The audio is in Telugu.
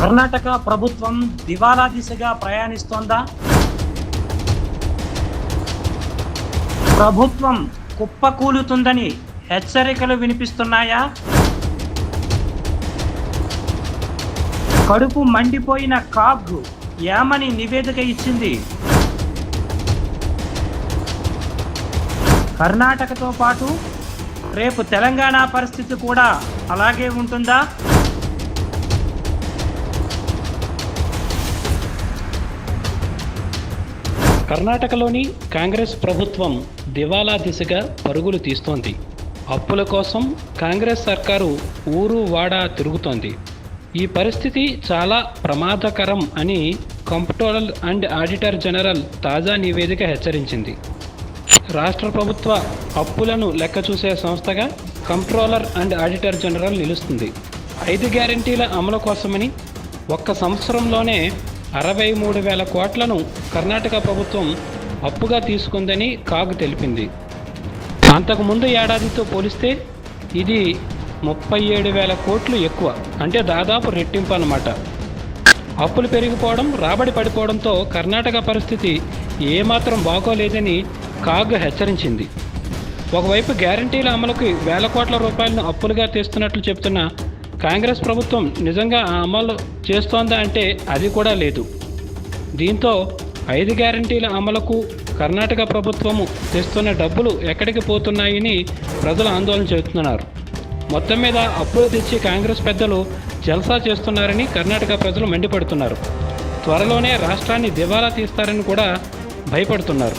కర్ణాటక ప్రభుత్వం దివాలా దిశగా ప్రయాణిస్తోందా? ప్రభుత్వం కుప్పకూలుతుందని హెచ్చరికలు వినిపిస్తున్నాయా? కడుపు మండిపోయిన కాగ్ ఏమని నివేదిక ఇచ్చింది? కర్ణాటకతో పాటు రేపు తెలంగాణ పరిస్థితి కూడా అలాగే ఉంటుందా? కర్ణాటకలోని కాంగ్రెస్ ప్రభుత్వం దివాలా దిశగా పరుగులు తీస్తోంది. అప్పుల కోసం కాంగ్రెస్ సర్కారు ఊరు వాడా తిరుగుతోంది. ఈ పరిస్థితి చాలా ప్రమాదకరం అని కంప్ట్రోలర్ అండ్ ఆడిటర్ జనరల్ తాజా నివేదిక హెచ్చరించింది. రాష్ట్ర ప్రభుత్వ అప్పులను లెక్క చూసే సంస్థగా కంప్ట్రోలర్ అండ్ ఆడిటర్ జనరల్ నిలుస్తుంది. 5 గ్యారంటీల అమలు కోసమని ఒక్క సంవత్సరంలోనే 63,000 కోట్లను కర్ణాటక ప్రభుత్వం అప్పుగా తీసుకుందని కాగ్ తెలిపింది. అంతకుముందు ఏడాదితో పోలిస్తే ఇది 37,000 కోట్లు ఎక్కువ, అంటే దాదాపు రెట్టింపు అన్నమాట. అప్పులు పెరిగిపోవడం, రాబడి పడిపోవడంతో కర్ణాటక పరిస్థితి ఏమాత్రం బాగోలేదని కాగ్ హెచ్చరించింది. ఒకవైపు గ్యారంటీల అమలుకి 1,000 కోట్ల రూపాయలను అప్పులుగా తెస్తున్నట్లు చెబుతున్న కాంగ్రెస్ ప్రభుత్వం నిజంగా ఆ అమలు చేస్తోందా అంటే అది కూడా లేదు. దీంతో 5 గ్యారంటీల అమలుకు కర్ణాటక ప్రభుత్వము తెస్తున్న డబ్బులు ఎక్కడికి పోతున్నాయని ప్రజలు ఆందోళన చెబుతున్నారు. మొత్తం మీద అప్పులు తెచ్చి కాంగ్రెస్ పెద్దలు జల్సా చేస్తున్నారని కర్ణాటక ప్రజలు మండిపడుతున్నారు. త్వరలోనే రాష్ట్రాన్ని దివాలా తీస్తారని కూడా భయపడుతున్నారు.